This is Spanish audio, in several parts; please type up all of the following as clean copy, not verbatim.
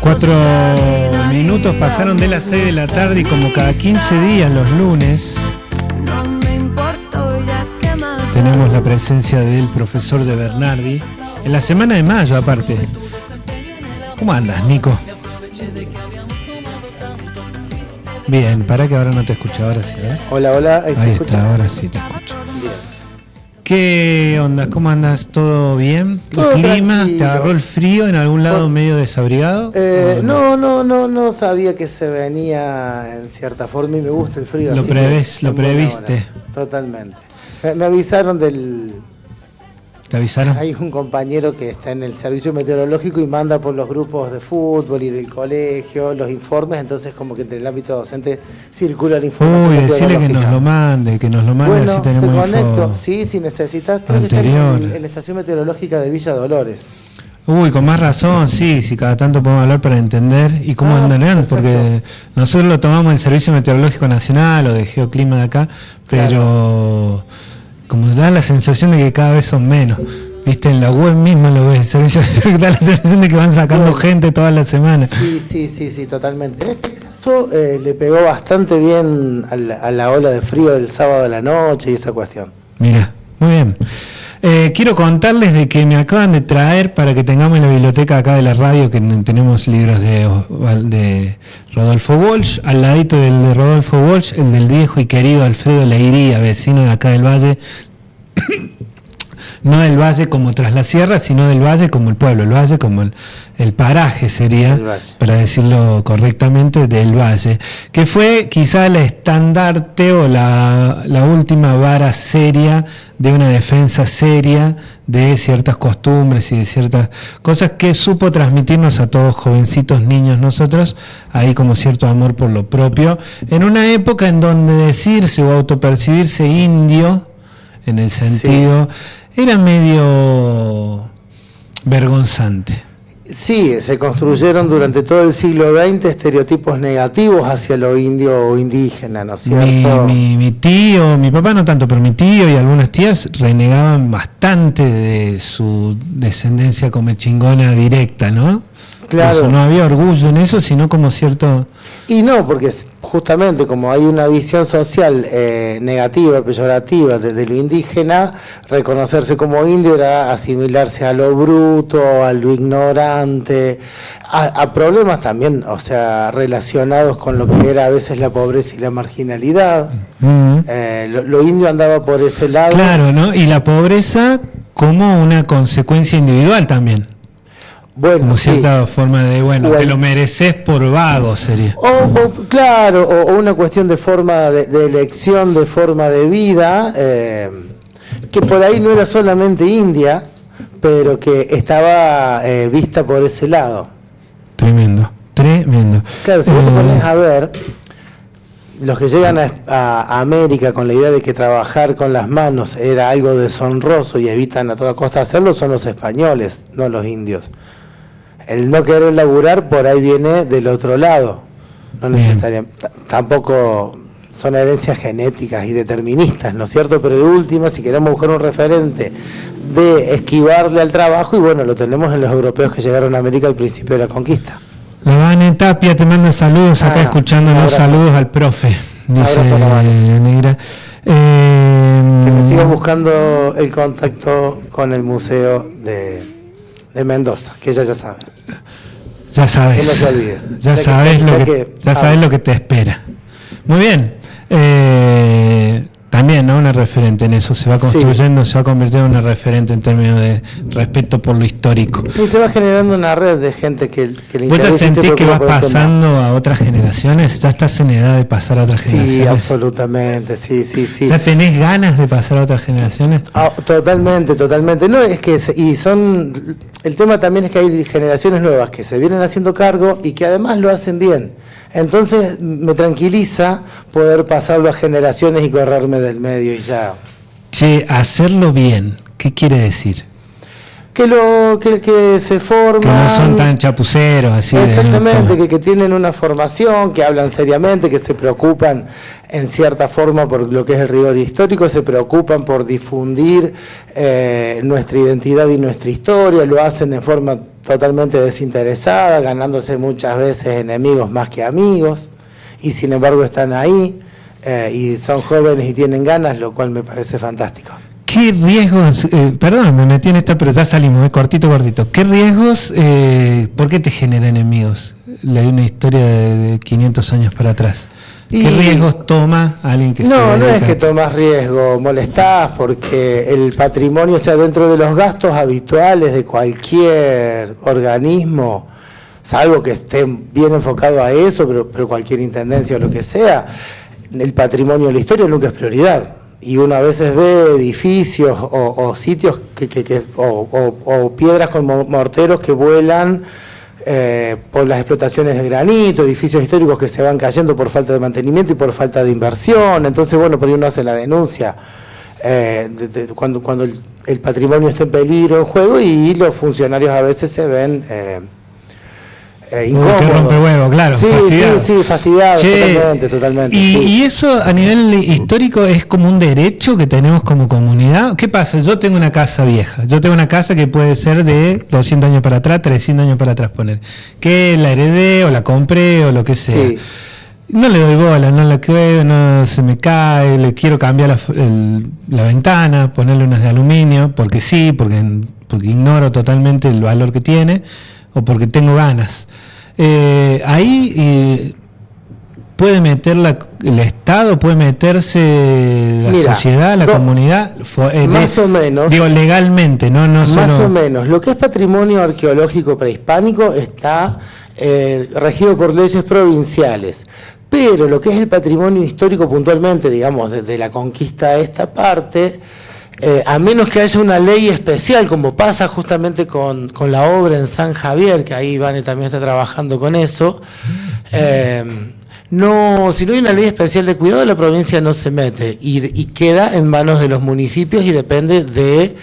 4 minutos pasaron de las 6 de la tarde y como cada 15 días los lunes tenemos la presencia del profesor de Bernardi en la semana de mayo aparte. ¿Cómo andas, Nico? Bien, para que ahora no te escucho, ahora sí, ¿eh? Hola, hola, ahí está, ahora sí te escucho. Bien. ¿Qué onda? ¿Cómo andas? ¿Todo bien? Todo ¿El clima? tranquilo. ¿Te agarró el frío en algún lado medio desabrigado? No sabía que se venía en cierta forma y me gusta el frío. Lo previste. Totalmente. Me avisaron del... ¿Te avisaron? Hay un compañero que está en el servicio meteorológico y manda por los grupos de fútbol y del colegio los informes, entonces como que entre el ámbito docente circula la información. Uy, decirle que nos lo mande, bueno, así tenemos te conecto, info sí, si necesitas, creo anterior. que está en la estación meteorológica de Villa Dolores. Uy, con más razón, sí, si cada tanto podemos hablar para entender y cómo andan, porque nosotros lo tomamos del Servicio Meteorológico Nacional o de Geoclima de acá, pero... Claro. Como da la sensación de que cada vez son menos, viste, en la web misma lo ves, da la sensación de que van sacando gente todas las semanas. Sí, totalmente. En este caso le pegó bastante bien a la ola de frío del sábado a la noche y esa cuestión. Mira, muy bien. Quiero contarles de que me acaban de traer para que tengamos en la biblioteca acá de la radio, que tenemos libros de Rodolfo Walsh, al ladito del de Rodolfo Walsh, el del viejo y querido Alfredo Leiría, vecino de acá del Valle, no del Valle como tras la sierra, sino del Valle como el pueblo, el Valle como el paraje sería, para decirlo correctamente, del Valle, que fue quizá el estandarte o la última vara seria de una defensa seria de ciertas costumbres y de ciertas cosas que supo transmitirnos a todos jovencitos niños nosotros, ahí como cierto amor por lo propio, en una época en donde decirse o autopercibirse indio, en el sentido... Era medio vergonzante. Sí, se construyeron durante todo el siglo XX estereotipos negativos hacia lo indio o indígena, ¿no es cierto? Mi tío, mi papá no tanto, pero mi tío y algunas tías renegaban bastante de su descendencia como chingona directa, ¿no? Claro. Eso, no había orgullo en eso, sino como cierto... Y no, porque justamente como hay una visión social negativa, peyorativa de lo indígena, reconocerse como indio era asimilarse a lo bruto, a lo ignorante, a problemas también, o sea, relacionados con lo que era a veces la pobreza y la marginalidad. Lo indio andaba por ese lado. Claro, ¿no? Y la pobreza como una consecuencia individual también. Bueno, como cierta forma de, te lo mereces por vago sería. O una cuestión de forma de elección, de forma de vida, que por ahí no era solamente india, pero que estaba vista por ese lado. Tremendo. Claro, si vos te pones a ver, los que llegan a América con la idea de que trabajar con las manos era algo deshonroso y evitan a toda costa hacerlo, son los españoles, no los indios. El no querer laburar por ahí viene del otro lado, no necesariamente, tampoco son herencias genéticas y deterministas, ¿no es cierto? Pero de última, si queremos buscar un referente de esquivarle al trabajo, y bueno, lo tenemos en los europeos que llegaron a América al principio de la conquista. La Vane Tapia te manda saludos acá escuchándonos, saludos al profe, dice Negra. Que me sigan buscando el contacto con el museo de Mendoza, que ella ya sabe. Ya sabes. Que no se olvide. Ya sabes lo que te espera. Muy bien. También, ¿no? Una referente en eso. Se va construyendo, se va convirtiendo en una referente en términos de respeto por lo histórico. Y se va generando una red de gente que le interesa. ¿Vos ya sentís que vas pasando a otras generaciones? ¿Ya estás en edad de pasar a otras generaciones? Sí, absolutamente, sí. ¿Ya tenés ganas de pasar a otras generaciones? Totalmente. No, es que, el tema también es que hay generaciones nuevas que se vienen haciendo cargo y que además lo hacen bien. Entonces me tranquiliza poder pasarlo a generaciones y correrme del medio y ya. Che, hacerlo bien, ¿qué quiere decir? Que se forman. Que no son tan chapuceros, así. Exactamente, que tienen una formación, que hablan seriamente, que se preocupan en cierta forma por lo que es el rigor histórico, se preocupan por difundir nuestra identidad y nuestra historia, lo hacen en forma totalmente desinteresada, ganándose muchas veces enemigos más que amigos, y sin embargo están ahí, y son jóvenes y tienen ganas, lo cual me parece fantástico. ¿Qué riesgos, perdón, me metí en esta, pero ya salimos, cortito. ¿Qué riesgos, por qué te genera enemigos? Leí una historia de 500 años para atrás. ¿Qué riesgos toma alguien que No es que tomas riesgo, molestás, porque el patrimonio, o sea, dentro de los gastos habituales de cualquier organismo, salvo que esté bien enfocado a eso, pero cualquier intendencia o lo que sea, el patrimonio de la historia nunca es prioridad. Y uno a veces ve edificios o sitios o piedras con morteros que vuelan por las explotaciones de granito, edificios históricos que se van cayendo por falta de mantenimiento y por falta de inversión. Entonces, bueno, por ahí uno hace la denuncia cuando el patrimonio está en peligro en juego, y los funcionarios a veces se ven incómodos. Que rompe huevo, claro. Sí, fastidiado, totalmente. ¿Y eso a nivel histórico es como un derecho que tenemos como comunidad? ¿Qué pasa? Yo tengo una casa vieja, yo tengo una casa que puede ser de 200 años para atrás, 300 años para atrás, poner. Que la heredé o la compré o lo que sea. Sí. No le doy bola, no la cuido, no se me cae, le quiero cambiar la ventana, ponerle unas de aluminio, porque sí, porque ignoro totalmente el valor que tiene, o porque tengo ganas. Ahí puede meter el Estado, puede meterse la sociedad, la comunidad, más o menos. Digo, legalmente, no más o menos. Lo que es patrimonio arqueológico prehispánico está regido por leyes provinciales. Pero lo que es el patrimonio histórico puntualmente, digamos, desde la conquista a esta parte, a menos que haya una ley especial, como pasa justamente con la obra en San Javier, que ahí Vane también está trabajando con eso, si no hay una ley especial de cuidado, la provincia no se mete y queda en manos de los municipios, y depende de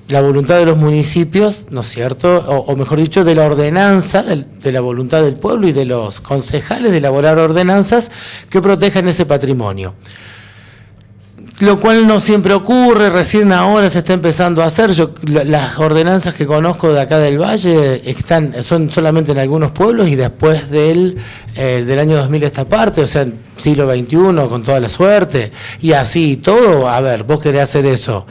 la voluntad de los municipios, ¿no es cierto? O mejor dicho, de la ordenanza, de la voluntad del pueblo y de los concejales de elaborar ordenanzas que protejan ese patrimonio. Lo cual no siempre ocurre, recién ahora se está empezando a hacer. Las ordenanzas que conozco de acá del Valle son solamente en algunos pueblos, y después del año 2000 esta parte, o sea, siglo XXI, con toda la suerte, y así todo. A ver, vos querés hacer eso,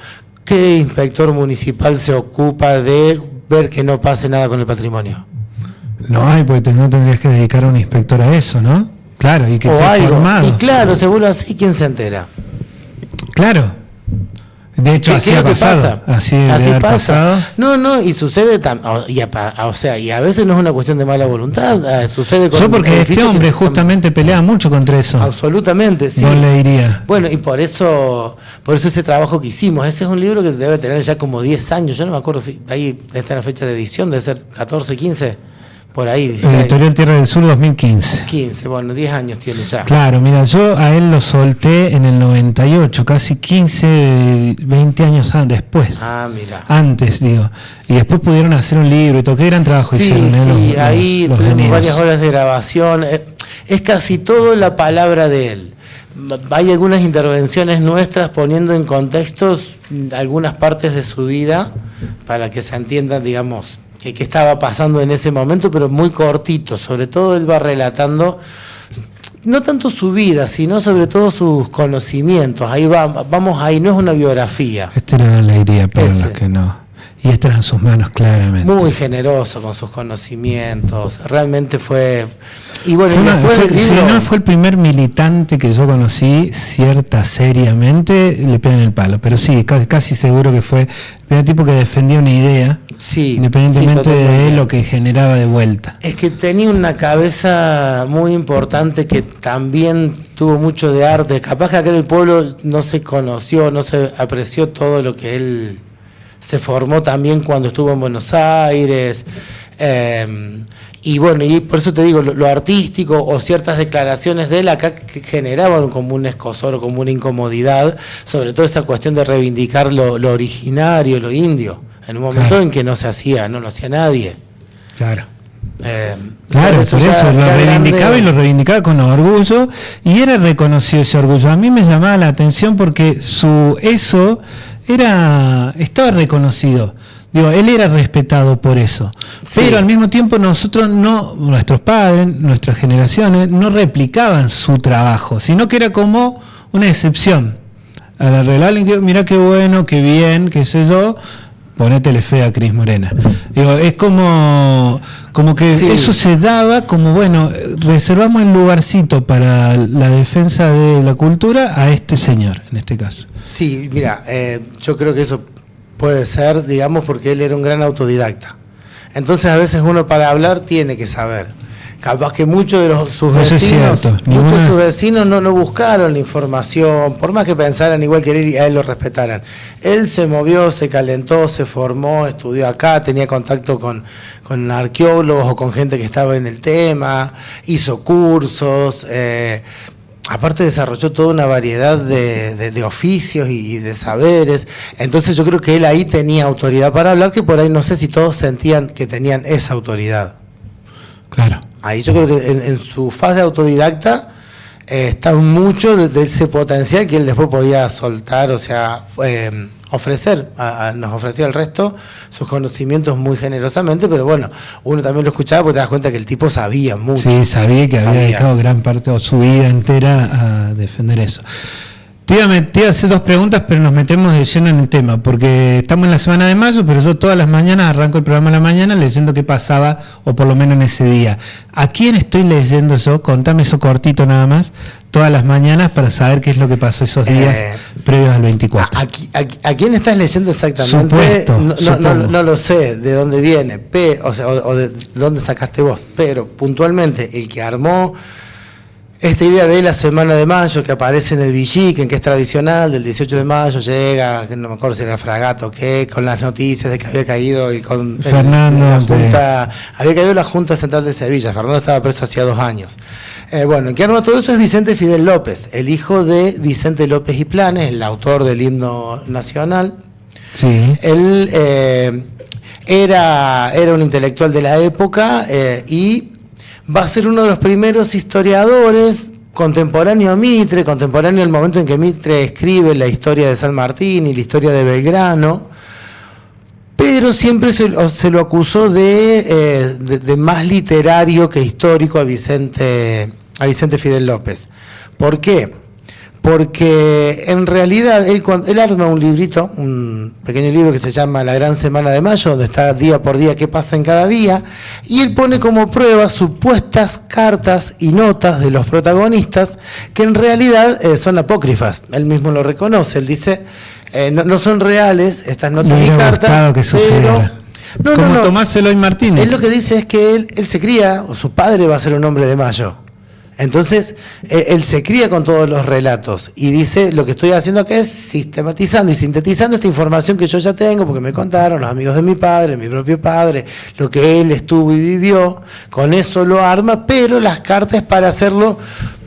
¿qué inspector municipal se ocupa de ver que no pase nada con el patrimonio? No hay, porque no tendrías que dedicar a un inspector a eso, ¿no? Claro, y que esté formado. Y claro, se vuelve así, ¿quién se entera? Claro. De hecho, así ha pasado. Así pasa. Pasado. No, y sucede y a veces no es una cuestión de mala voluntad, sucede con... Porque este hombre justamente pelea mucho contra eso. Absolutamente, sí. No le diría. Bueno, y por eso ese trabajo que hicimos, ese es un libro que debe tener ya como 10 años, yo no me acuerdo, ahí está la fecha de edición, debe ser 14, 15... por ahí. Editorial Tierra del Sur 2015. 15, bueno, 10 años tiene ya. Claro, mira, yo a él lo solté en el 98, casi 15, 20 años después. Mira. Antes, digo. Y después pudieron hacer un libro y todo. Qué gran trabajo hicieron. Sí, ahí tuvimos varias horas de grabación. Es casi todo la palabra de él. Hay algunas intervenciones nuestras poniendo en contextos algunas partes de su vida para que se entiendan, digamos, qué estaba pasando en ese momento, pero muy cortito. Sobre todo él va relatando, no tanto su vida, sino sobre todo sus conocimientos. Ahí vamos ahí, no es una biografía. Este era de alegría para los que no. Y este era en sus manos, claramente. Muy generoso con sus conocimientos. Realmente fue... Y bueno, si no fue el primer militante que yo conocí seriamente, le pegan el palo. Pero sí, casi seguro que fue el primer tipo que defendía una idea, independientemente de lo que generaba de vuelta. Es que tenía una cabeza muy importante, que también tuvo mucho de arte. Capaz que acá en el pueblo no se conoció, no se apreció todo lo que él se formó también cuando estuvo en Buenos Aires. Y bueno, y por eso te digo, lo artístico o ciertas declaraciones de él acá que generaban como un escozor, como una incomodidad, sobre todo esta cuestión de reivindicar lo originario, lo indio, en un momento en que no lo hacía nadie. Claro. Claro, por eso lo reivindicaba, y lo reivindicaba con orgullo, y era reconocido ese orgullo. A mí me llamaba la atención porque estaba reconocido. Digo, él era respetado por eso. Sí. Pero al mismo tiempo nosotros nuestros padres, nuestras generaciones, no replicaban su trabajo, sino que era como una excepción. Agarré a alguien que, mirá qué bueno, qué bien, qué sé yo, ponétele fe a Cris Morena. Digo, es como que sí. Eso se daba como, bueno, reservamos el lugarcito para la defensa de la cultura a este señor, en este caso. Sí, mira, yo creo que eso puede ser, digamos, porque él era un gran autodidacta. Entonces a veces uno para hablar tiene que saber. Capaz que muchos de sus vecinos no buscaron la información, por más que pensaran igual que él y a él lo respetaran. Él se movió, se calentó, se formó, estudió acá, tenía contacto con arqueólogos o con gente que estaba en el tema, hizo cursos, aparte desarrolló toda una variedad de oficios y de saberes. Entonces yo creo que él ahí tenía autoridad para hablar, que por ahí no sé si todos sentían que tenían esa autoridad. Claro. Ahí yo creo que en su fase autodidacta está mucho de ese potencial que él después podía soltar, o sea, ofrecer, nos ofrecía al resto sus conocimientos muy generosamente, pero bueno, uno también lo escuchaba porque te das cuenta que el tipo sabía mucho. Sí, sabía que había dedicado gran parte de su vida entera a defender eso. Te iba a hacer 2 preguntas, pero nos metemos de lleno en el tema, porque estamos en la semana de mayo, pero yo todas las mañanas arranco el programa a la mañana leyendo qué pasaba, o por lo menos en ese día. ¿A quién estoy leyendo yo? Contame eso cortito nada más, todas las mañanas, para saber qué es lo que pasó esos días previos al 24. ¿A quién estás leyendo exactamente? No lo sé de dónde viene, o de dónde sacaste vos, pero puntualmente el que armó esta idea de la semana de mayo que aparece en el Villiquen, que es tradicional, del 18 de mayo llega, que no me acuerdo si era el Fragato, que con las noticias de que había caído había caído la Junta Central de Sevilla. Fernando estaba preso hacía 2 años. Bueno, el que arma todo eso es Vicente Fidel López, el hijo de Vicente López y Planes, el autor del himno nacional. Sí. Él era un intelectual de la época y va a ser uno de los primeros historiadores contemporáneo a Mitre, contemporáneo al momento en que Mitre escribe la historia de San Martín y la historia de Belgrano, pero siempre se lo acusó de más literario que histórico a Vicente Fidel López. ¿Por qué? Porque en realidad él arma un librito, un pequeño libro que se llama La Gran Semana de Mayo, donde está día por día qué pasa en cada día, y él pone como prueba supuestas cartas y notas de los protagonistas que en realidad son apócrifas. Él mismo lo reconoce, él dice, no son reales estas notas y cartas, pero... Como Tomás Eloy Martínez. Él lo que dice es que él se cría, o su padre va a ser un hombre de Mayo. Entonces, él se cría con todos los relatos y dice, lo que estoy haciendo acá es sistematizando y sintetizando esta información que yo ya tengo, porque me contaron los amigos de mi padre, mi propio padre, lo que él estuvo y vivió, con eso lo arma, pero las cartas para hacerlo,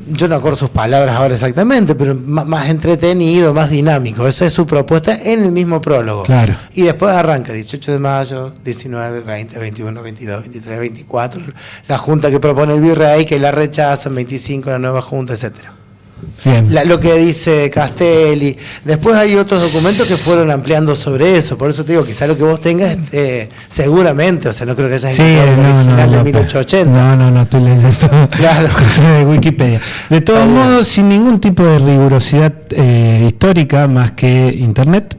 yo no acuerdo sus palabras ahora exactamente, pero más entretenido, más dinámico. Esa es su propuesta en el mismo prólogo. Claro. Y después arranca 18 de mayo, 19, 20, 21, 22, 23, 24, la junta que propone el virrey, que la rechazan, 25, la nueva junta, etcétera. Lo que dice Castelli. Después hay otros documentos que fueron ampliando sobre eso. Por eso te digo, quizá lo que vos tengas, seguramente, o sea, no creo que hayas encontrado el original de 1880. No, estoy leyendo claro. de Wikipedia. De todos modos, sin ningún tipo de rigurosidad histórica, más que internet,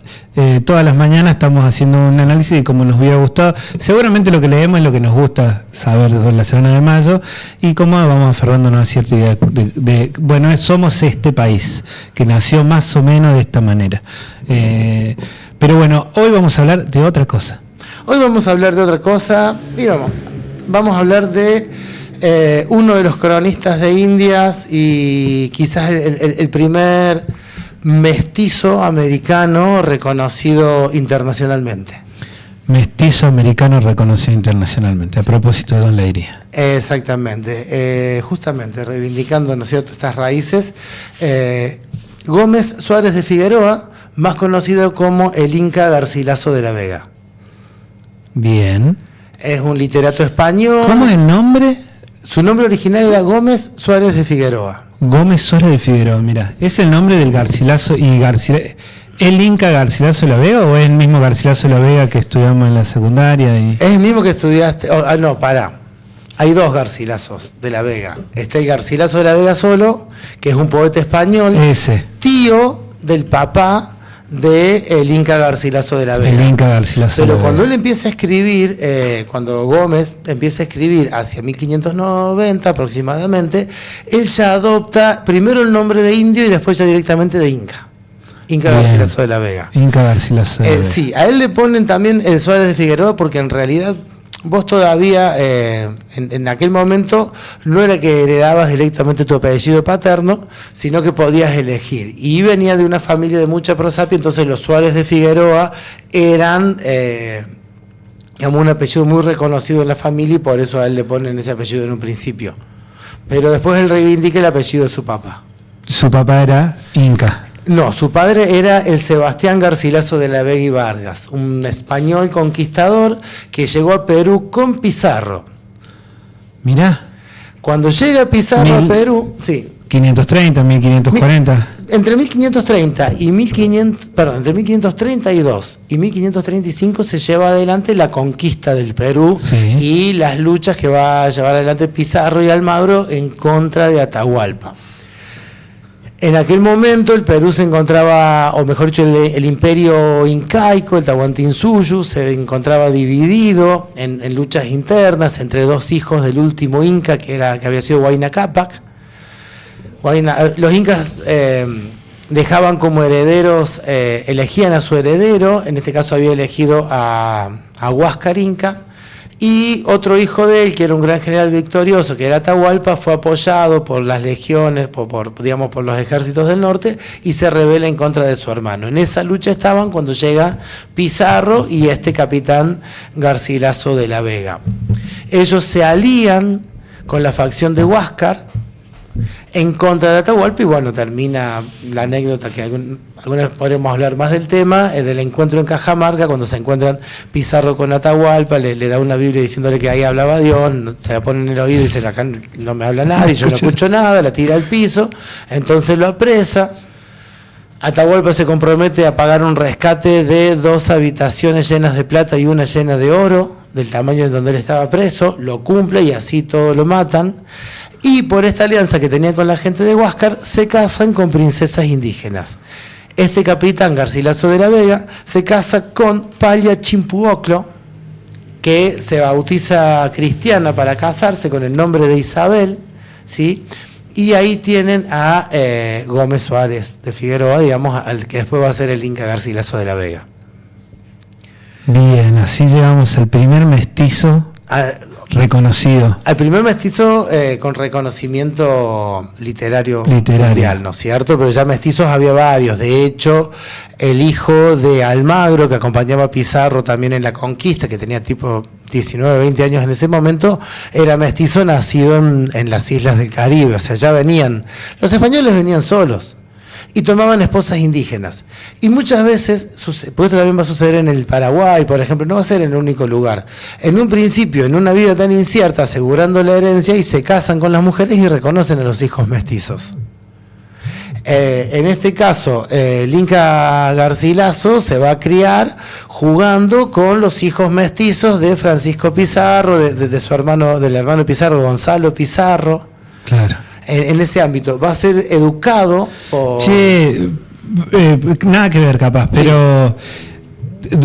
todas las mañanas estamos haciendo un análisis de cómo nos hubiera gustado. Seguramente lo que leemos es lo que nos gusta saber de la semana de mayo y cómo vamos aferrándonos a cierta idea bueno, somos este país que nació más o menos de esta manera. Pero bueno, hoy vamos a hablar de otra cosa. Hoy vamos a hablar de otra cosa y vamos a hablar de uno de los cronistas de Indias y quizás el primer mestizo americano reconocido internacionalmente. Mestizo americano reconocido internacionalmente, a propósito de Don Leiría. Exactamente, justamente reivindicando, ¿no es cierto?, estas raíces. Gómez Suárez de Figueroa, más conocido como el Inca Garcilaso de la Vega. Bien. Es un literato español. ¿Cómo es el nombre? Su nombre original era Gómez Suárez de Figueroa. Gómez Suárez de Figueroa, mira, es el nombre del Garcilaso y ¿El Inca Garcilaso de la Vega o es el mismo Garcilaso de la Vega que estudiamos en la secundaria? Es el mismo que estudiaste. No, pará. Hay dos Garcilazos de la Vega. Está el Garcilaso de la Vega solo, que es un poeta español. Ese. Tío del papá del Inca Garcilaso de la Vega. El Inca Garcilaso Pero de la cuando Vega. él empieza a escribir, cuando Gómez empieza a escribir hacia 1590 aproximadamente, él ya adopta primero el nombre de indio y después ya directamente de Inca. Inca Bien. Garcilaso de la Vega. Inca Garcilaso de la Vega. Sí, a él le ponen también el Suárez de Figueroa porque en realidad vos todavía en aquel momento no era que heredabas directamente tu apellido paterno, sino que podías elegir. Y venía de una familia de mucha prosapia, entonces los Suárez de Figueroa eran digamos, un apellido muy reconocido en la familia y por eso a él le ponen ese apellido en un principio. Pero después él reivindica el apellido de su papá. Su papá era Inca. No, su padre era el Sebastián Garcilaso de la Vega y Vargas, un español conquistador que llegó a Perú con Pizarro. Mirá. Cuando llega Pizarro a Perú, sí. 530, 1540. Entre 1530 y entre 1532 y 1535 se lleva adelante la conquista del Perú Sí. y las luchas que va a llevar adelante Pizarro y Almagro en contra de Atahualpa. En aquel momento el Perú se encontraba, o mejor dicho, el imperio incaico, el Tahuantinsuyu, se encontraba dividido en luchas internas entre dos hijos del último inca, que había sido Huayna Cápac. Los incas dejaban como herederos, elegían a su heredero, en este caso había elegido a Huáscar Inca, y otro hijo de él, que era un gran general victorioso, que era Atahualpa, fue apoyado por las legiones, por los ejércitos del norte, y se rebela en contra de su hermano. En esa lucha estaban cuando llega Pizarro y este capitán Garcilaso de la Vega. Ellos se alían con la facción de Huáscar en contra de Atahualpa, y bueno, termina la anécdota que alguna vez podremos hablar más del tema, del encuentro en Cajamarca, cuando se encuentran Pizarro con Atahualpa, le da una Biblia diciéndole que ahí hablaba Dios, se la pone en el oído y dice, acá no me habla nadie, yo no escucho nada, la tira al piso, entonces lo apresa. Atahualpa se compromete a pagar un rescate de 2 habitaciones llenas de plata y una llena de oro, del tamaño en donde él estaba preso, lo cumple y así todos lo matan. Y por esta alianza que tenía con la gente de Huáscar, se casan con princesas indígenas. Este capitán Garcilaso de la Vega se casa con Palla Chimpuoclo, que se bautiza cristiana para casarse con el nombre de Isabel, ¿sí? Y ahí tienen a Gómez Suárez de Figueroa, digamos, al que después va a ser el Inca Garcilaso de la Vega. Bien, así llegamos al primer mestizo reconocido. Al primer mestizo con reconocimiento literario mundial, ¿no es cierto? Pero ya mestizos había varios. De hecho, el hijo de Almagro, que acompañaba a Pizarro también en la conquista, que tenía tipo 19, 20 años en ese momento, era mestizo nacido en las islas del Caribe. O sea, ya venían, los españoles venían solos y tomaban esposas indígenas. Y muchas veces, pues esto también va a suceder en el Paraguay, por ejemplo, no va a ser en el único lugar. En un principio, en una vida tan incierta, asegurando la herencia, y se casan con las mujeres y reconocen a los hijos mestizos. En este caso, el Inca Garcilaso se va a criar jugando con los hijos mestizos de Francisco Pizarro, de su hermano, del hermano Pizarro, Gonzalo Pizarro. Claro. En ese ámbito, va a ser educado por... Che, nada que ver capaz, pero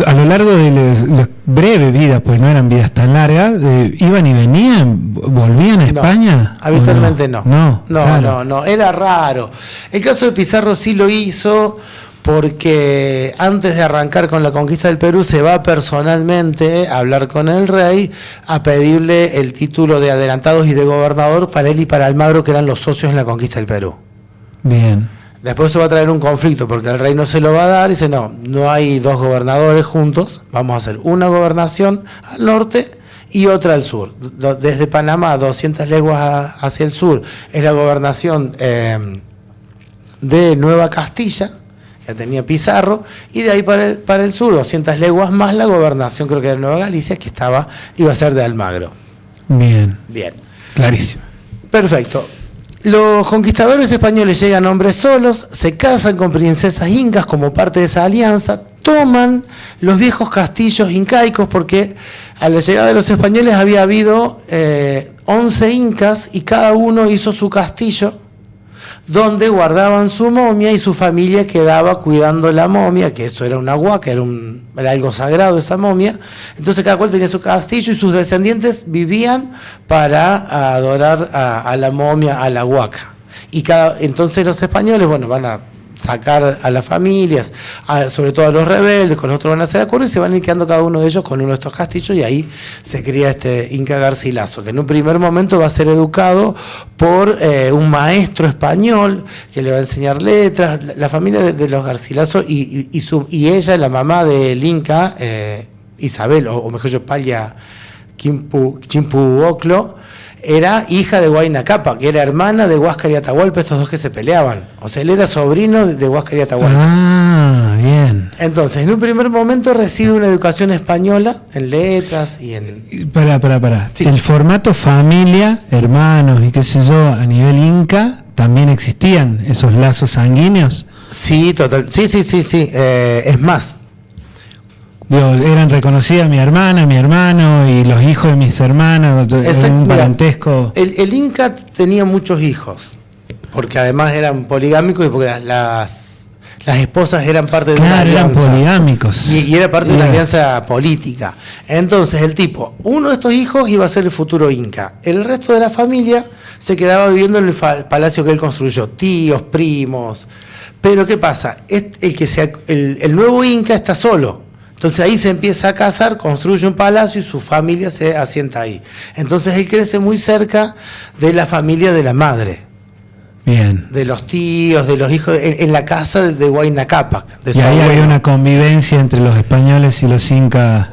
a lo largo de las breves vidas, pues no eran vidas tan largas, iban y venían, volvían a España. Habitualmente no. No, Era raro. El caso de Pizarro sí lo hizo porque antes de arrancar con la conquista del Perú se va personalmente a hablar con el rey, a pedirle el título de adelantados y de gobernador para él y para Almagro, que eran los socios en la conquista del Perú. Bien. Después se va a traer un conflicto porque el rey no se lo va a dar y dice, no hay 2 gobernadores juntos, vamos a hacer una gobernación al norte y otra al sur. Desde Panamá, 200 leguas hacia el sur, es la gobernación de Nueva Castilla, que tenía Pizarro, y de ahí para el sur, 200 leguas más la gobernación, creo que de Nueva Galicia, que iba a ser de Almagro. Bien. Bien. Clarísimo. Perfecto. Los conquistadores españoles llegan hombres solos, se casan con princesas incas como parte de esa alianza, toman los viejos castillos incaicos, porque a la llegada de los españoles había habido 11 incas y cada uno hizo su castillo donde guardaban su momia y su familia quedaba cuidando la momia, que eso era una huaca, era algo sagrado esa momia. Entonces cada cual tenía su castillo y sus descendientes vivían para adorar a la momia, a la huaca. Entonces los españoles, bueno, van a sacar a las familias, sobre todo a los rebeldes, con los otros van a hacer acuerdos y se van a ir quedando cada uno de ellos con uno de estos castillos, y ahí se cría este Inca Garcilaso, que en un primer momento va a ser educado por un maestro español que le va a enseñar letras. La familia de los Garcilaso y ella, la mamá del Inca, Isabel, o mejor dicho, Palla Chimpuoclo, era hija de Huayna Cápac, que era hermana de Huáscar y Atahualpa, estos dos que se peleaban. O sea, él era sobrino de Huáscar y Atahualpa. Ah, bien. Entonces, en un primer momento recibe una educación española en letras y en... Para. Sí. El formato familia, hermanos y qué sé yo, a nivel inca, ¿también existían esos lazos sanguíneos? Sí, total. Sí. Es más. Eran reconocidas mi hermana, mi hermano y los hijos de mis hermanos, un parentesco. El Inca tenía muchos hijos, porque además eran poligámicos y porque las esposas eran parte de una alianza. Claro, eran poligámicos. Y era parte de una alianza política. Entonces uno de estos hijos iba a ser el futuro Inca. El resto de la familia se quedaba viviendo en el palacio que él construyó, tíos, primos. Pero ¿qué pasa? El nuevo Inca está solo. Entonces ahí se empieza a casar, construye un palacio y su familia se asienta ahí. Entonces él crece muy cerca de la familia de la madre. Bien. De los tíos, de los hijos, en la casa de Huayna Cápac. Y ahí había una convivencia entre los españoles y los incas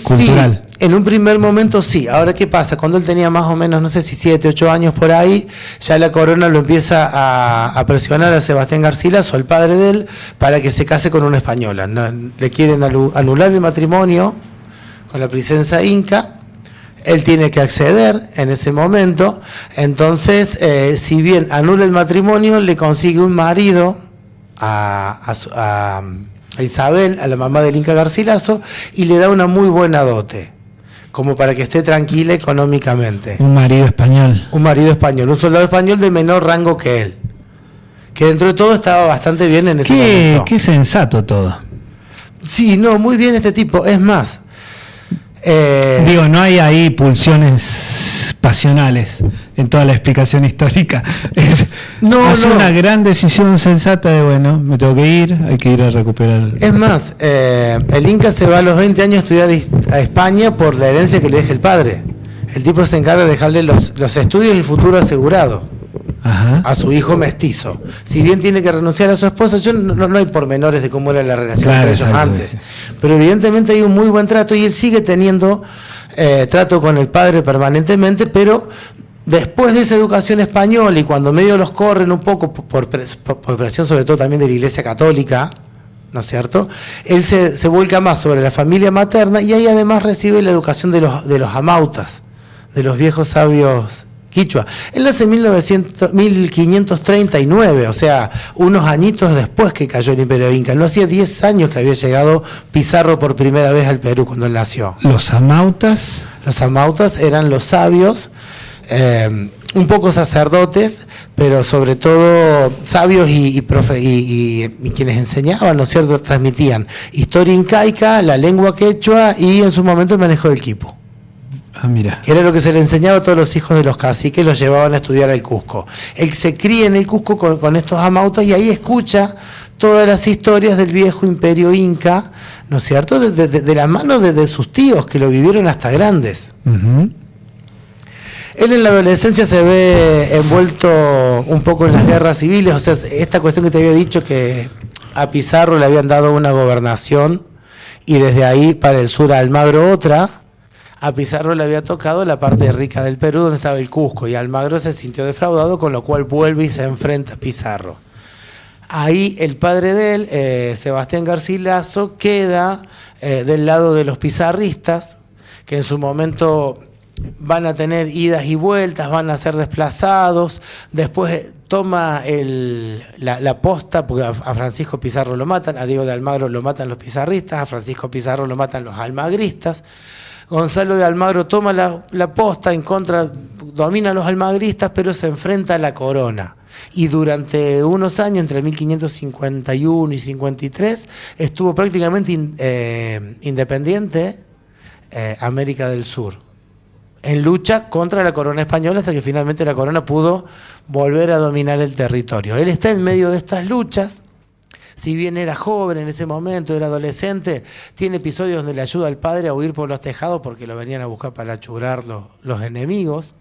cultural. Sí, en un primer momento sí. Ahora, ¿qué pasa? Cuando él tenía más o menos, no sé si 7, 8 años por ahí, ya la corona lo empieza a presionar a Sebastián Garcilaso, el padre de él, para que se case con una española. Le quieren anular el matrimonio con la princesa inca. Él tiene que acceder en ese momento. Entonces, si bien anula el matrimonio, le consigue un marido a Isabel, a la mamá del Inca Garcilaso, y le da una muy buena dote, como para que esté tranquila económicamente. Un marido español. Un marido español, un soldado español de menor rango que él, que dentro de todo estaba bastante bien en ese momento. Qué sensato todo. Sí, no, muy bien este tipo. Es más, no hay ahí pulsiones pasionales en toda la explicación histórica. Hace una gran decisión sensata de, bueno, me tengo que ir, hay que ir a recuperar. Es más, el Inca se va a los 20 años a estudiar a España por la herencia que le deja el padre. El tipo se encarga de dejarle los estudios y futuro asegurado. Ajá. A su hijo mestizo. Si bien tiene que renunciar a su esposa, no hay pormenores de cómo era la relación entre ellos antes. Sí. Pero evidentemente hay un muy buen trato y él sigue teniendo trato con el padre permanentemente, pero después de esa educación española y cuando medio los corren un poco por presión sobre todo también de la Iglesia Católica, ¿no es cierto? Él se vuelca más sobre la familia materna y ahí además recibe la educación de los amautas, de los viejos sabios quichua. Él nace en 1539, o sea, unos añitos después que cayó el Imperio Inca. No hacía 10 años que había llegado Pizarro por primera vez al Perú cuando él nació. ¿Los amautas? Los amautas eran los sabios, un poco sacerdotes, pero sobre todo sabios y quienes enseñaban, ¿no es cierto?, transmitían historia incaica, la lengua quechua y en su momento el manejo del quipu. Ah, mira. Que era lo que se le enseñaba a todos los hijos de los caciques, los llevaban a estudiar al Cusco. Él se cría en el Cusco con estos amautas y ahí escucha todas las historias del viejo imperio inca, ¿no es cierto?, de la mano de sus tíos que lo vivieron hasta grandes. Uh-huh. Él en la adolescencia se ve envuelto un poco en las guerras civiles, o sea, esta cuestión que te había dicho que a Pizarro le habían dado una gobernación y desde ahí para el sur a Almagro otra. A Pizarro le había tocado la parte rica del Perú donde estaba el Cusco y Almagro se sintió defraudado, con lo cual vuelve y se enfrenta a Pizarro. Ahí el padre de él, Sebastián Garcilaso, queda del lado de los pizarristas, que en su momento van a tener idas y vueltas, van a ser desplazados, después toma la posta, porque a Francisco Pizarro lo matan, a Diego de Almagro lo matan los pizarristas, a Francisco Pizarro lo matan los almagristas. Gonzalo de Almagro toma la posta en contra, domina a los almagristas, pero se enfrenta a la corona. Y durante unos años, entre 1551 y 53, estuvo prácticamente independiente América del Sur, en lucha contra la corona española, hasta que finalmente la corona pudo volver a dominar el territorio. Él está en medio de estas luchas. Si bien era joven en ese momento, era adolescente, tiene episodios donde le ayuda al padre a huir por los tejados porque lo venían a buscar para achurar los enemigos.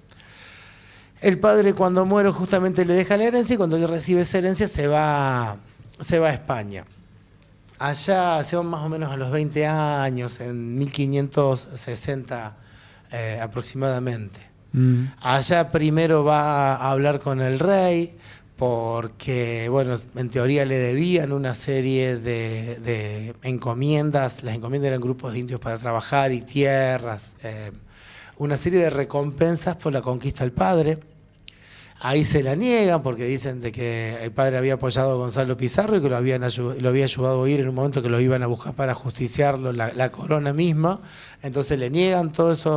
El padre, cuando muere, justamente le deja la herencia, y cuando él recibe esa herencia se va a España. Allá se va más o menos a los 20 años, en 1560 aproximadamente. Allá primero va a hablar con el rey, porque, bueno, en teoría le debían una serie de encomiendas. Las encomiendas eran grupos de indios para trabajar y tierras, una serie de recompensas por la conquista del padre. Ahí se la niegan porque dicen de que el padre había apoyado a Gonzalo Pizarro y que lo había ayudado a huir en un momento que lo iban a buscar para justiciarlo, la corona misma. Entonces le niegan todas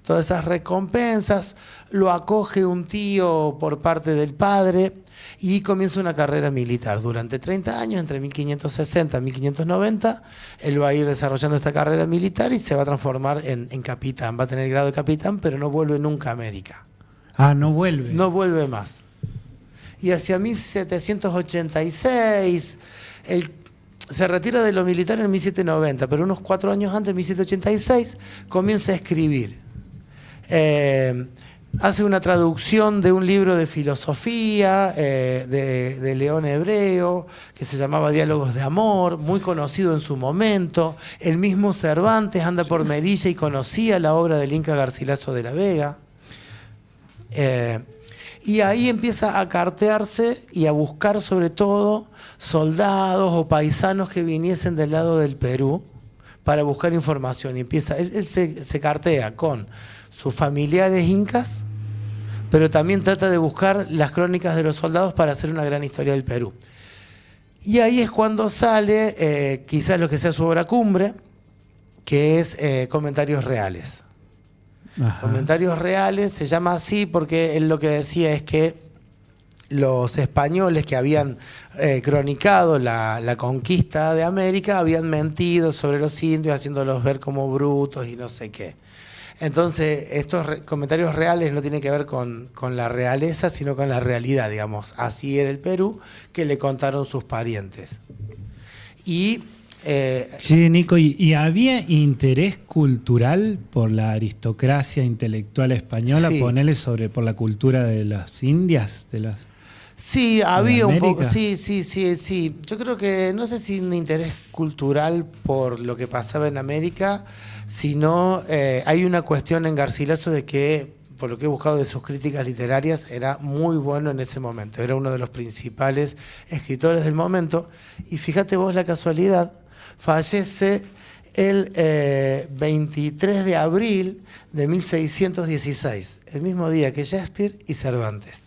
esas recompensas, lo acoge un tío por parte del padre y comienza una carrera militar. Durante 30 años, entre 1560 y 1590, él va a ir desarrollando esta carrera militar y se va a transformar en capitán. Va a tener el grado de capitán, pero no vuelve nunca a América. Ah, no vuelve. No vuelve más. Y hacia 1786, se retira de lo militar en 1790, pero unos 4 años antes, en 1786, comienza a escribir. Hace una traducción de un libro de filosofía de León Hebreo, que se llamaba Diálogos de Amor, muy conocido en su momento. El mismo Cervantes anda por Melilla y conocía la obra del Inca Garcilaso de la Vega. Y ahí empieza a cartearse y a buscar sobre todo soldados o paisanos que viniesen del lado del Perú para buscar información. Y él se cartea con sus familiares incas, pero también trata de buscar las crónicas de los soldados para hacer una gran historia del Perú. Y ahí es cuando sale quizás lo que sea su obra cumbre, que es Comentarios Reales. Ajá. Comentarios Reales se llama así porque él lo que decía es que los españoles que habían cronicado la conquista de América habían mentido sobre los indios, haciéndolos ver como brutos y no sé qué. Entonces, estos comentarios reales no tienen que ver con la realeza, sino con la realidad, digamos. Así era el Perú, que le contaron sus parientes. Y sí, Nico, ¿y había interés cultural por la aristocracia intelectual española, sí, ponerle por la cultura de las Indias? Sí, había un poco, sí. Yo creo que, no sé si un interés cultural por lo que pasaba en América, sino hay una cuestión en Garcilaso de que, por lo que he buscado de sus críticas literarias, era muy bueno en ese momento. Era uno de los principales escritores del momento. Y fíjate vos la casualidad, fallece el 23 de abril de 1616, el mismo día que Shakespeare y Cervantes.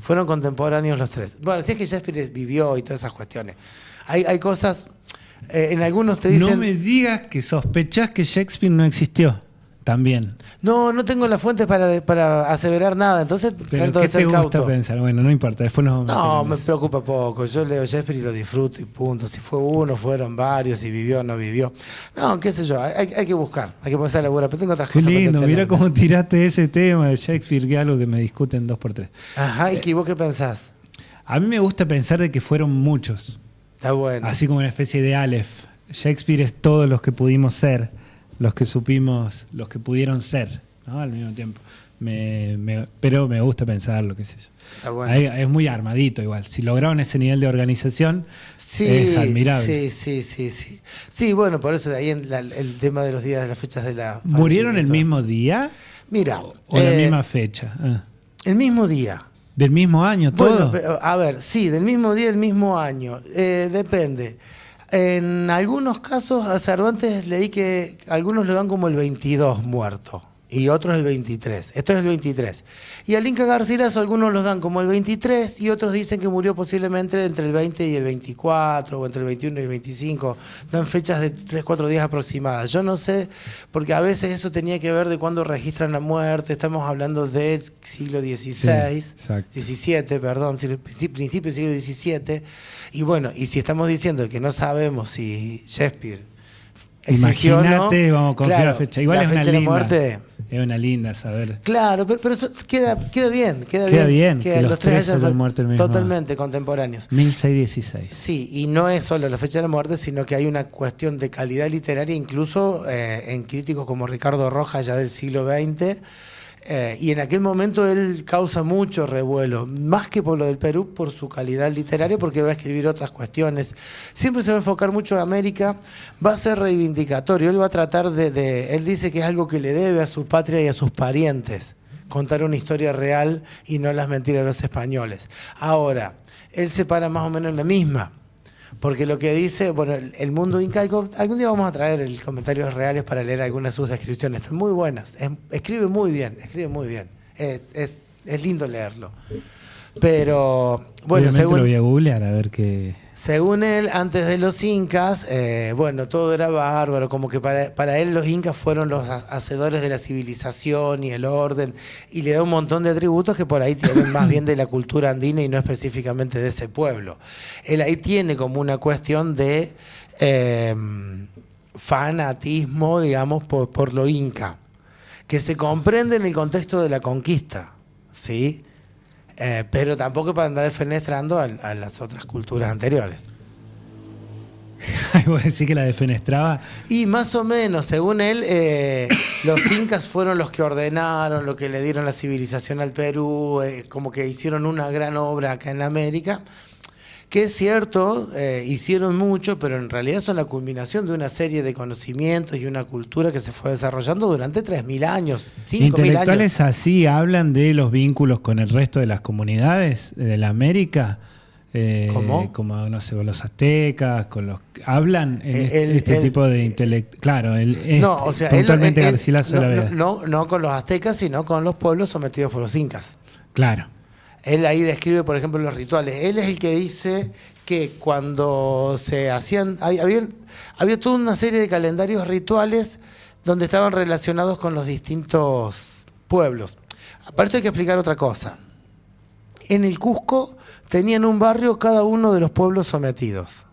Fueron contemporáneos los tres. Bueno, si es que Shakespeare vivió y todas esas cuestiones. Hay cosas, en algunos te dicen... No me digas que sospechás que Shakespeare no existió también. No tengo las fuentes para aseverar nada, entonces trato de ser cauto. ¿Qué te gusta pensar? Bueno, no importa, después nos vamos a No, me preocupa poco. Yo leo Shakespeare y lo disfruto y punto. Si fue uno, fueron varios, si vivió o no vivió. No, qué sé yo, hay que buscar, hay que ponerse a laburar, pero tengo otras cosas. Qué lindo, mira cómo tiraste ese tema de Shakespeare, que es algo que me discuten 2x3. Ajá, ¿y vos qué pensás? A mí me gusta pensar de que fueron muchos. Está bueno. Así como una especie de Aleph. Shakespeare es todos los que pudimos ser, los que supimos, los que pudieron ser, ¿no? Al mismo tiempo. Pero me gusta pensar lo que es eso. Está bueno. Es muy armadito igual. Si lograron ese nivel de organización, sí, es admirable. Sí. Sí, bueno, por eso de ahí el tema de los días, de las fechas de la... ¿Murieron el mismo día? Mira. ¿O la misma fecha? El mismo día. ¿Del mismo año todo? Bueno, a ver, sí, del mismo día, el mismo año. Depende. En algunos casos a Cervantes leí que algunos lo dan como el 22 muerto. y otros el 23. Esto es el 23. Y al Inca Garcilaso algunos los dan como el 23 y otros dicen que murió posiblemente entre el 20 y el 24 o entre el 21 y el 25. Dan fechas de 3-4 días aproximadas. Yo no sé, porque a veces eso tenía que ver de cuándo registran la muerte. Estamos hablando del siglo XVI, XVII, perdón, principio del siglo XVII. Y bueno, y si estamos diciendo que no sabemos si Shakespeare existió, imagínate, ¿no? vamos a confiar la fecha. Igual la es fecha una de la linda. muerte. Es una linda saber. Claro, pero eso queda bien. Queda bien que los tres hayan muerto el mismo. Totalmente contemporáneos. 1616. Sí, y no es solo la fecha de la muerte, sino que hay una cuestión de calidad literaria, incluso en críticos como Ricardo Rojas, ya del siglo XX. Y en aquel momento él causa mucho revuelo, más que por lo del Perú, por su calidad literaria, porque va a escribir otras cuestiones. Siempre se va a enfocar mucho en América, va a ser reivindicatorio, él va a tratar él dice que es algo que le debe a su patria y a sus parientes, contar una historia real y no las mentiras de los españoles. Ahora, él se para más o menos en la misma. Porque lo que dice, bueno, el mundo incaico, algún día vamos a traer el comentarios reales para leer algunas de sus descripciones, están muy buenas, escribe muy bien, es lindo leerlo. Pero, bueno, según, lo voy a googlear a ver qué. Según él, antes de los incas, bueno, todo era bárbaro, como que para él los incas fueron los hacedores de la civilización y el orden, y le da un montón de atributos que por ahí tienen más bien de la cultura andina y no específicamente de ese pueblo. Él ahí tiene como una cuestión de fanatismo, digamos, por lo inca, que se comprende en el contexto de la conquista, ¿sí? Pero tampoco para andar defenestrando a las otras culturas anteriores. ¿Vos decís que la defenestraba? Y más o menos, según él, los incas fueron los que ordenaron, los que le dieron la civilización al Perú, como que hicieron una gran obra acá en América. Que es cierto, hicieron mucho, pero en realidad son la culminación de una serie de conocimientos y una cultura que se fue desarrollando durante 3.000 años, 5.000 años. ¿Intelectuales así hablan de los vínculos con el resto de las comunidades de la América? ¿Cómo? Como, no sé, con los aztecas, con los... ¿Hablan este tipo de intelecto? Claro, no, o sea, totalmente Garcilaso de la Vega. No con los aztecas, sino con los pueblos sometidos por los incas. Claro. Él ahí describe, por ejemplo, los rituales. Él es el que dice que cuando se hacían... Había toda una serie de calendarios rituales donde estaban relacionados con los distintos pueblos. Aparte hay que explicar otra cosa. En el Cusco tenían un barrio cada uno de los pueblos sometidos.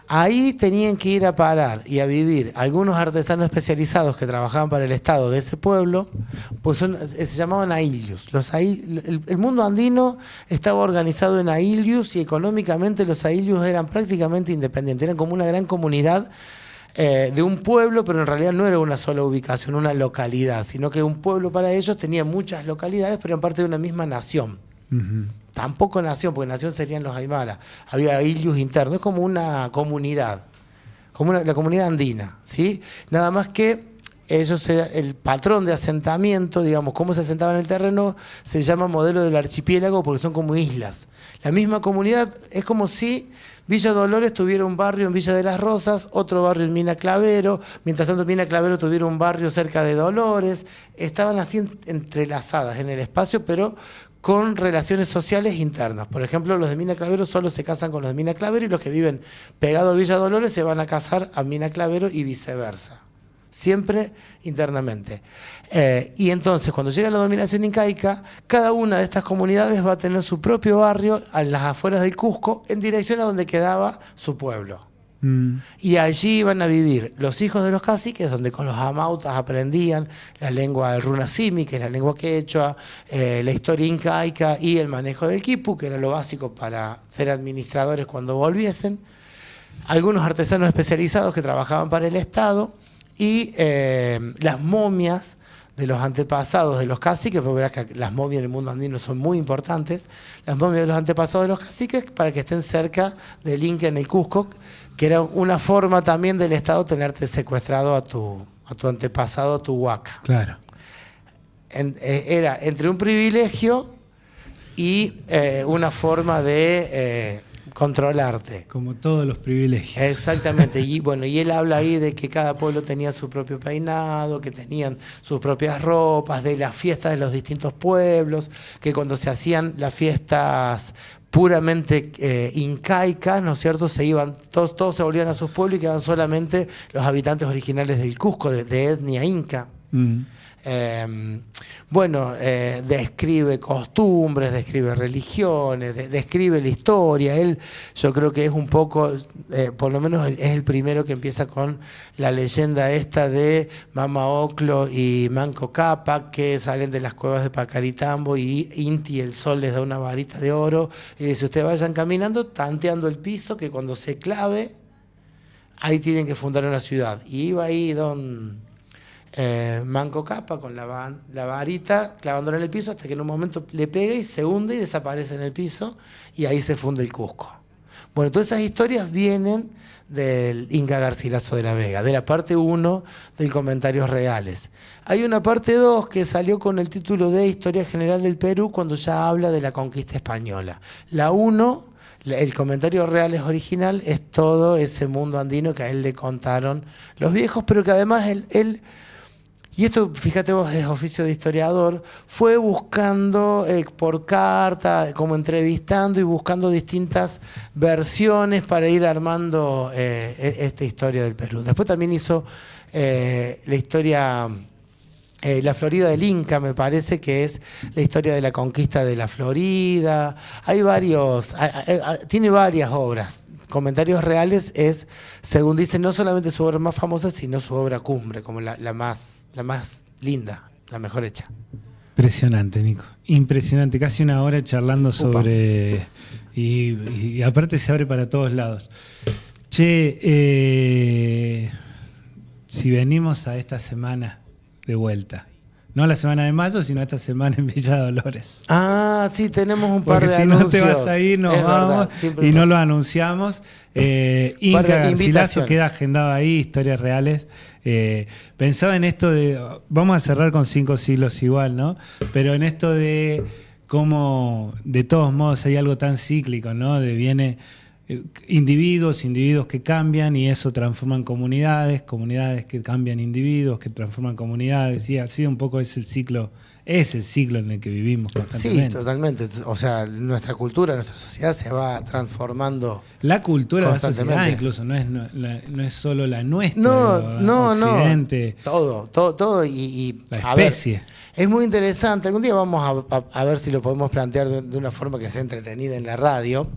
Ahí tenían que ir a parar y a vivir algunos artesanos especializados que trabajaban para el Estado de ese pueblo, pues se llamaban ailius. El mundo andino estaba organizado en ailius y económicamente los ailius eran prácticamente independientes, eran como una gran comunidad de un pueblo, pero en realidad no era una sola ubicación, una localidad, sino que un pueblo para ellos tenía muchas localidades, pero eran parte de una misma nación. Uh-huh. Tampoco nación, porque nación serían los Aymara. Había ilius internos, es como una comunidad, la comunidad andina, ¿sí? Nada más que el patrón de asentamiento, digamos, cómo se asentaba en el terreno, se llama modelo del archipiélago porque son como islas. La misma comunidad es como si Villa Dolores tuviera un barrio en Villa de las Rosas, otro barrio en Mina Clavero, mientras tanto Mina Clavero tuviera un barrio cerca de Dolores. Estaban así entrelazadas en el espacio, pero con relaciones sociales internas. Por ejemplo, los de Mina Clavero solo se casan con los de Mina Clavero y los que viven pegados a Villa Dolores se van a casar a Mina Clavero y viceversa. Siempre internamente. Y entonces, cuando llega la dominación incaica, cada una de estas comunidades va a tener su propio barrio a las afueras del Cusco en dirección a donde quedaba su pueblo. Y allí iban a vivir los hijos de los caciques, donde con los amautas aprendían la lengua del runasimi, que es la lengua quechua, la historia incaica y el manejo del quipu, que era lo básico para ser administradores cuando volviesen. Algunos artesanos especializados que trabajaban para el Estado y las momias de los antepasados de los caciques, porque verás que las momias en el mundo andino son muy importantes, las momias de los antepasados de los caciques para que estén cerca del Inca en el Cusco, que era una forma también del Estado tenerte secuestrado a tu antepasado, a tu huaca. Claro. Era entre un privilegio y una forma de controlarte. Como todos los privilegios. Exactamente. Y bueno, y él habla ahí de que cada pueblo tenía su propio peinado, que tenían sus propias ropas, de las fiestas de los distintos pueblos, que cuando se hacían las fiestas puramente incaicas, ¿no es cierto? Se iban, todos se volvían a sus pueblos y quedaban solamente los habitantes originales del Cusco, de etnia inca. Describe costumbres, describe religiones, describe la historia. Él, yo creo que es un poco, por lo menos es el primero que empieza con la leyenda esta de Mama Oclo y Manco Cápac, que salen de las cuevas de Pacaritambo y Inti el Sol les da una varita de oro y dice: ustedes vayan caminando, tanteando el piso, que cuando se clave, ahí tienen que fundar una ciudad. Y iba ahí Manco Cápac con la varita clavándola en el piso hasta que en un momento le pega y se hunde y desaparece en el piso, y ahí se funde el Cusco. Bueno, todas esas historias vienen del Inca Garcilaso de la Vega, de la parte 1 del Comentarios Reales. Hay una parte 2 que salió con el título de Historia General del Perú, cuando ya habla de la conquista española. La 1, el Comentario Reales original, es todo ese mundo andino que a él le contaron los viejos, pero que además él y esto, fíjate vos, es oficio de historiador, fue buscando por carta, como entrevistando y buscando distintas versiones para ir armando esta historia del Perú. Después también hizo la historia, la Florida del Inca, me parece que es la historia de la conquista de la Florida. Hay tiene varias obras. Comentarios Reales es, según dicen, no solamente su obra más famosa, sino su obra cumbre, como la más linda, la mejor hecha. Impresionante, Nico. Impresionante. Casi una hora charlando sobre... Y aparte se abre para todos lados. Che, si venimos a esta semana de vuelta, no la semana de mayo, sino esta semana en Villa Dolores. Ah, sí, tenemos un par de anuncios. Si no te vas a ir, nos vamos y no lo anunciamos. Inca Garcilaso queda agendado ahí, Historias Reales. Pensaba en esto de, vamos a cerrar con 5 siglos igual, ¿no? Pero en esto de cómo, de todos modos, hay algo tan cíclico, ¿no? Viene individuos que cambian y eso transforman comunidades que cambian individuos, que transforman comunidades, y así un poco es el ciclo en el que vivimos constantemente. Sí, totalmente. O sea, nuestra cultura, nuestra sociedad se va transformando. La cultura de la sociedad incluso no es solo la nuestra, Occidente. Todo y la especie. Es muy interesante. Algún día vamos a ver si lo podemos plantear de una forma que sea entretenida en la radio.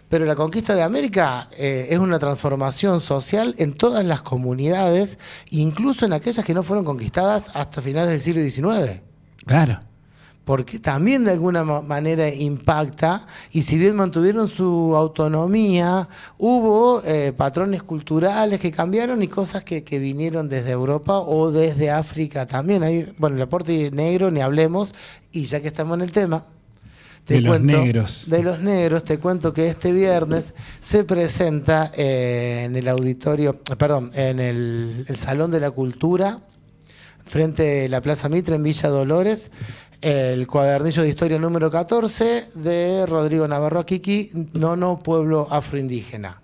Pero la conquista de América es una transformación social en todas las comunidades, incluso en aquellas que no fueron conquistadas hasta finales del siglo XIX. Claro. Porque también de alguna manera impacta, y si bien mantuvieron su autonomía, hubo patrones culturales que cambiaron y cosas que vinieron desde Europa o desde África también. El aporte negro, ni hablemos, y ya que estamos en el tema... De los negros, te cuento que este viernes se presenta en el auditorio, en el Salón de la Cultura, frente a la Plaza Mitre en Villa Dolores, el cuadernillo de historia número 14 de Rodrigo Navarro Aquiqui, Nono, pueblo afroindígena.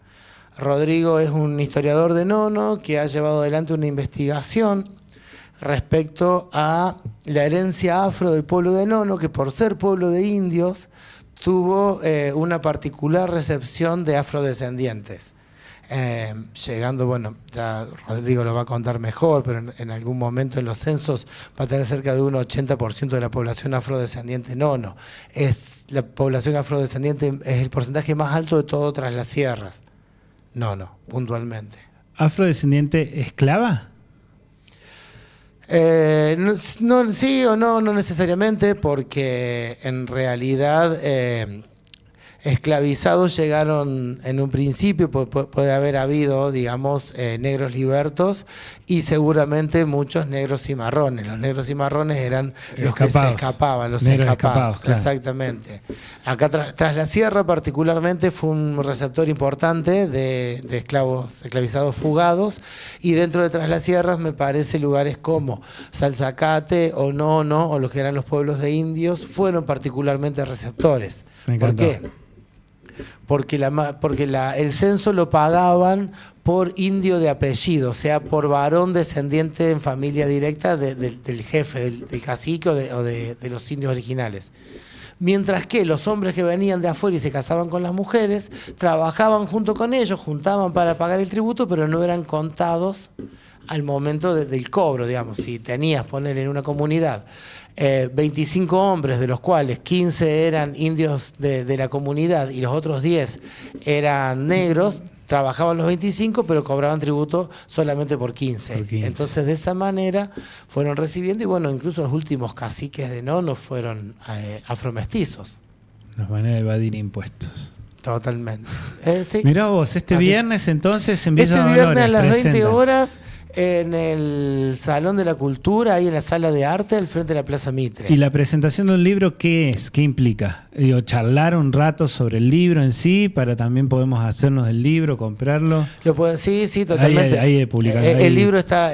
Rodrigo es un historiador de Nono que ha llevado adelante una investigación respecto a la herencia afro del pueblo de Nono, que por ser pueblo de indios tuvo una particular recepción de afrodescendientes. Llegando, ya Rodrigo lo va a contar mejor, pero en algún momento en los censos va a tener cerca de un 80% de la población afrodescendiente Nono. La población afrodescendiente es el porcentaje más alto de todo Tras las Sierras. Nono, puntualmente. ¿Afrodescendiente esclava? Sí o no necesariamente, porque en realidad esclavizados llegaron en un principio, puede haber habido, digamos, negros libertos y seguramente muchos negros cimarrones. Los negros cimarrones eran los que se escapaban, los escapados, claro. Exactamente. Acá tras la sierra particularmente fue un receptor importante de esclavizados fugados, y dentro de Tras las Sierras me parece lugares como Salzacate o Nono o los que eran los pueblos de indios fueron particularmente receptores. ¿Por qué? porque el censo lo pagaban por indio de apellido, o sea, por varón descendiente en familia directa del jefe, del cacique o de los indios originales. Mientras que los hombres que venían de afuera y se casaban con las mujeres, trabajaban junto con ellos, juntaban para pagar el tributo, pero no eran contados al momento del cobro, digamos. Si tenías, poner en una comunidad, 25 hombres, de los cuales 15 eran indios de la comunidad y los otros 10 eran negros, trabajaban los 25, pero cobraban tributo solamente por 15. Entonces, de esa manera fueron recibiendo, y bueno, incluso los últimos caciques de Nono fueron afromestizos. Nos van a evadir impuestos. Totalmente. Sí. Mirá vos, viernes entonces en Villa Dolores. Viernes a las 20 horas en el Salón de la Cultura, ahí en la Sala de Arte, al frente de la Plaza Mitre. ¿Y la presentación de un libro qué es? ¿Qué implica? Charlar un rato sobre el libro en sí, para también podemos hacernos del libro, comprarlo. Sí, totalmente. Ahí publicado. El libro está,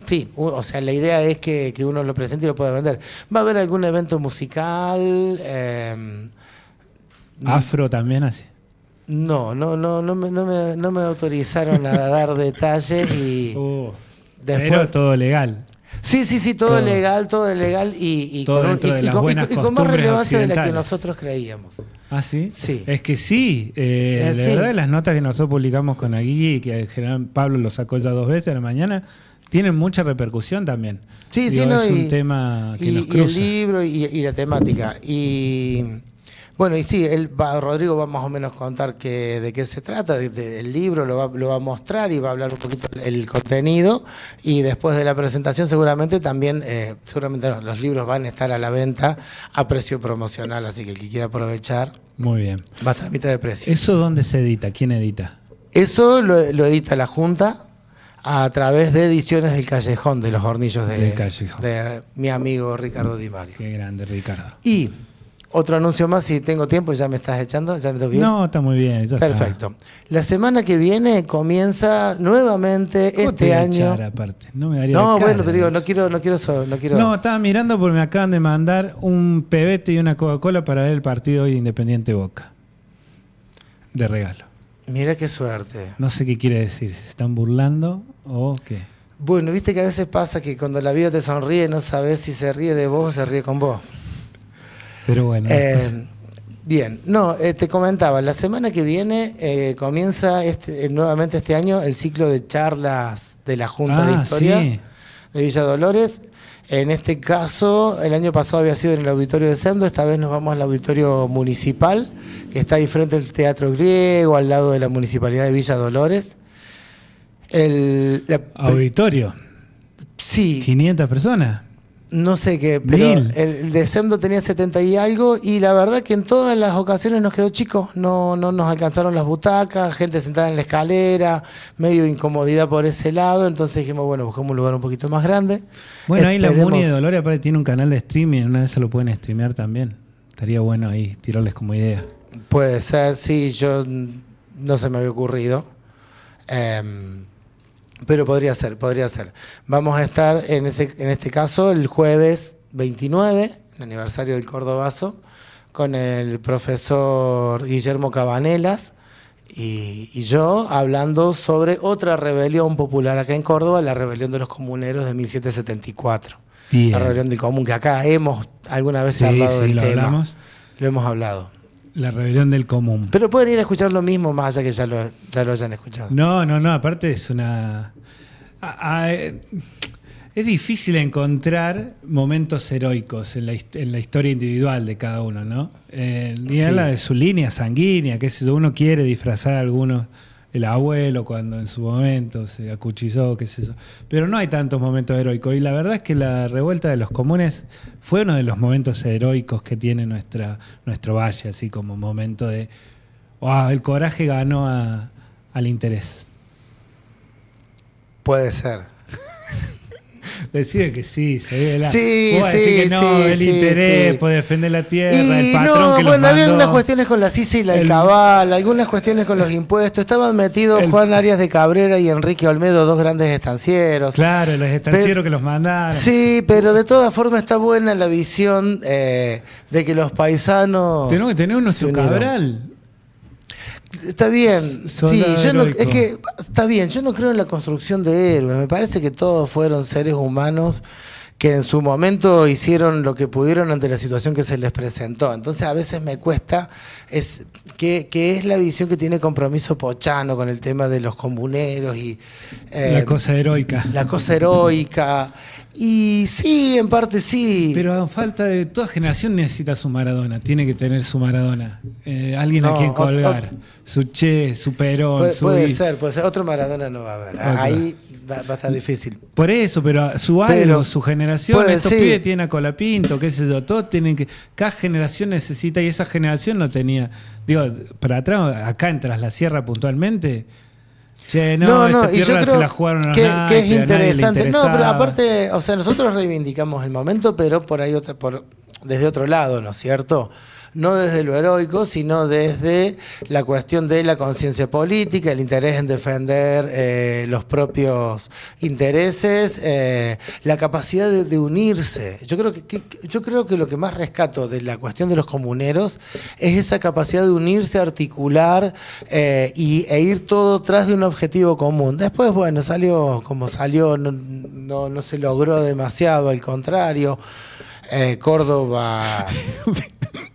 sí, o sea, la idea es que uno lo presente y lo pueda vender. Va a haber algún evento musical. ¿Afro también así? No me autorizaron a dar detalles y después, pero todo legal. Sí, todo legal y con más relevancia de la que nosotros creíamos. ¿Ah, sí? Sí. Es que sí, la verdad, las notas que nosotros publicamos con Agui, que el general Pablo lo sacó ya 2 veces a la mañana, tienen mucha repercusión también. Es un tema que nos cruza. Y el libro y la temática. Bueno, y sí, Rodrigo va más o menos a contar de qué se trata, del libro, lo va a mostrar y va a hablar un poquito el contenido, y después de la presentación seguramente también, los libros van a estar a la venta a precio promocional, así que el que quiera aprovechar, muy bien, va a estar a mitad de precio. ¿Eso dónde se edita? ¿Quién edita? Eso lo edita la Junta a través de Ediciones del Callejón, de los Hornillos de mi amigo Ricardo Di Mario. Qué grande, Ricardo. Y otro anuncio más, si tengo tiempo, ya me estás echando, ya me tengo bien. No, está muy bien. Perfecto. La semana que viene comienza nuevamente este año. Aparte? No me daría bueno, pero digo, no quiero. No, estaba mirando porque me acaban de mandar un pebete y una Coca-Cola para ver el partido hoy de Independiente Boca. De regalo. Mira qué suerte. No sé qué quiere decir, si se están burlando o qué. Bueno, viste que a veces pasa que cuando la vida te sonríe no sabes si se ríe de vos o se ríe con vos. Pero bueno. Bien, te comentaba, la semana que viene comienza nuevamente este año el ciclo de charlas de la Junta de Historia de Villa Dolores. En este caso, el año pasado había sido en el auditorio de Sendo, esta vez nos vamos al auditorio municipal, que está ahí frente al Teatro Griego, al lado de la Municipalidad de Villa Dolores. ¿Auditorio? Sí. ¿500 personas? No sé qué, pero el de Sendo tenía 70 y algo, y la verdad que en todas las ocasiones nos quedó chico, no nos alcanzaron las butacas, gente sentada en la escalera, medio incomodidad por ese lado, entonces dijimos, bueno, buscamos un lugar un poquito más grande. Bueno, ahí la Muni de Dolores aparte tiene un canal de streaming, una vez se lo pueden streamear también, estaría bueno ahí tirarles como idea. Puede ser, sí, yo no se me había ocurrido. Pero podría ser. Vamos a estar en este caso el jueves 29, el aniversario del Cordobazo, con el profesor Guillermo Cabanelas y yo hablando sobre otra rebelión popular acá en Córdoba, la rebelión de los comuneros de 1774. Bien. La rebelión del común, que acá hemos alguna vez charlado del tema. Lo hemos hablado. La rebelión del común. Pero pueden ir a escuchar lo mismo, más allá que ya lo hayan escuchado. No, aparte es una... es difícil encontrar momentos heroicos en la historia individual de cada uno, ¿no? Ni habla de su línea sanguínea, que si uno quiere disfrazar a algunos, el abuelo cuando en su momento se acuchilló, qué sé yo. Pero no hay tantos momentos heroicos. Y la verdad es que la revuelta de los comunes fue uno de los momentos heroicos que tiene nuestro valle, así como momento de... ¡Wow! El coraje ganó al interés. Puede ser. Decide que sí, se ve la... Sí, vos decís que no, el interés por defender la tierra, el patrón que los mandó. Había algunas cuestiones con la CICE y el cabal, algunas cuestiones con los impuestos. Estaban metidos Juan Arias de Cabrera y Enrique Olmedo, dos grandes estancieros. Claro, los estancieros que los mandaron. Sí, pero de todas formas está buena la visión de que los paisanos... Tenemos que tener nuestro Cabral. Está bien, sí, es que está bien, yo no creo en la construcción de héroes, me parece que todos fueron seres humanos que en su momento hicieron lo que pudieron ante la situación que se les presentó. Entonces a veces me cuesta, que es la visión que tiene Compromiso Pochano con el tema de los comuneros y... la cosa heroica. La cosa heroica. Y sí, en parte sí. Pero a falta de toda generación necesita su Maradona, tiene que tener su Maradona. Alguien a quien colgar. Su Che, su Perón. Puede ser. Otro Maradona no va a haber. Ahí va a estar difícil. Por eso, pero su generación, estos pibes tienen a Colapinto, qué sé yo, todos tienen que. Cada generación necesita, y esa generación no tenía. Digo, para atrás, acá en Tras la Sierra puntualmente. Che, esta tierra se la jugaron a que es interesante. No, pero aparte, o sea, nosotros reivindicamos el momento, pero por ahí desde otro lado, ¿no es cierto? No desde lo heroico, sino desde la cuestión de la conciencia política, el interés en defender los propios intereses, la capacidad de unirse. Yo creo que lo que más rescato de la cuestión de los comuneros es esa capacidad de unirse, articular e ir todo tras de un objetivo común. Después, bueno, salió como salió, no se logró demasiado, al contrario. Córdoba...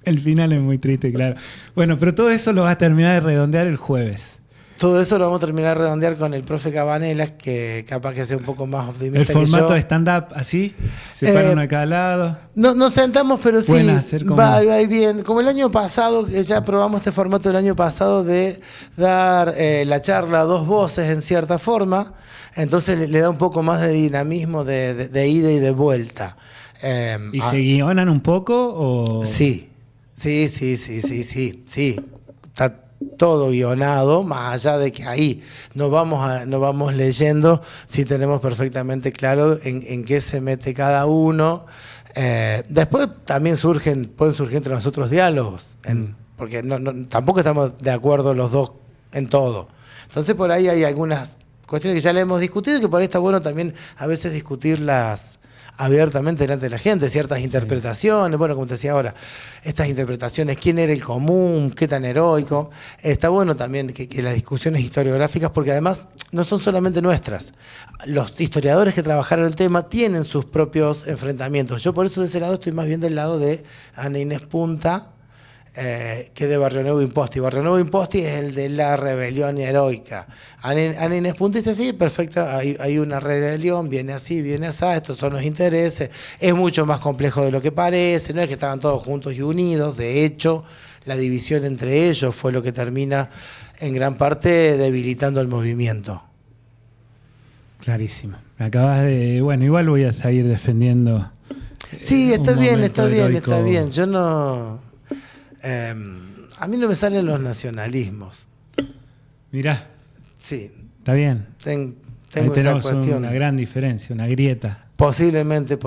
El final es muy triste, claro. Bueno, pero todo eso lo vas a terminar de redondear el jueves. Todo eso lo vamos a terminar de redondear con el profe Cabanelas, que capaz que sea un poco más optimista. ¿El formato de stand-up así? ¿Se para uno de cada lado? No, nos sentamos, pero sí, va bien. Como el año pasado, ya probamos este formato del año pasado de dar la charla a dos voces en cierta forma, entonces le da un poco más de dinamismo de ida y de vuelta. ¿Y se guionan un poco? O... Sí. Está todo guionado, más allá de que ahí no vamos leyendo, sí tenemos perfectamente claro en qué se mete cada uno. Después también pueden surgir entre nosotros diálogos, porque tampoco estamos de acuerdo los dos en todo. Entonces por ahí hay algunas cuestiones que ya le hemos discutido y que por ahí está bueno también a veces discutirlas abiertamente delante de la gente, ciertas interpretaciones, bueno, como te decía ahora, estas interpretaciones, quién era el común, qué tan heroico. Está bueno también que las discusiones historiográficas, porque además no son solamente nuestras. Los historiadores que trabajaron el tema tienen sus propios enfrentamientos. Yo por eso de ese lado estoy más bien del lado de Ana Inés Punta, que de Barrio Nuevo Imposti. Barrio Nuevo Imposti es el de la rebelión heroica. Ana Inés Punta dice, sí, perfecto, hay una rebelión, viene así, estos son los intereses, es mucho más complejo de lo que parece, no es que estaban todos juntos y unidos, de hecho, la división entre ellos fue lo que termina en gran parte debilitando el movimiento. Clarísimo. Me acabas de... Bueno, igual voy a seguir defendiendo. Sí, está bien. Yo no... a mí no me salen los nacionalismos. Mirá. Sí. Está bien. Tengo esa cuestión. Una gran diferencia, una grieta. Posiblemente,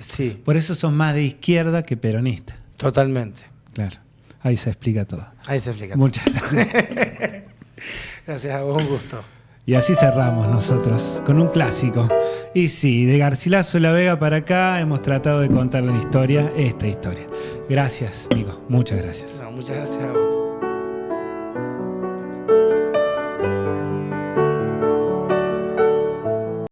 sí. Por eso sos más de izquierda que peronista. Totalmente. Claro. Ahí se explica todo. Muchas gracias. Gracias a vos, un gusto. Y así cerramos nosotros, con un clásico. Y sí, de Garcilaso de la Vega para acá hemos tratado de contar esta historia. Gracias, Nico. Muchas gracias. Muchas gracias a vos.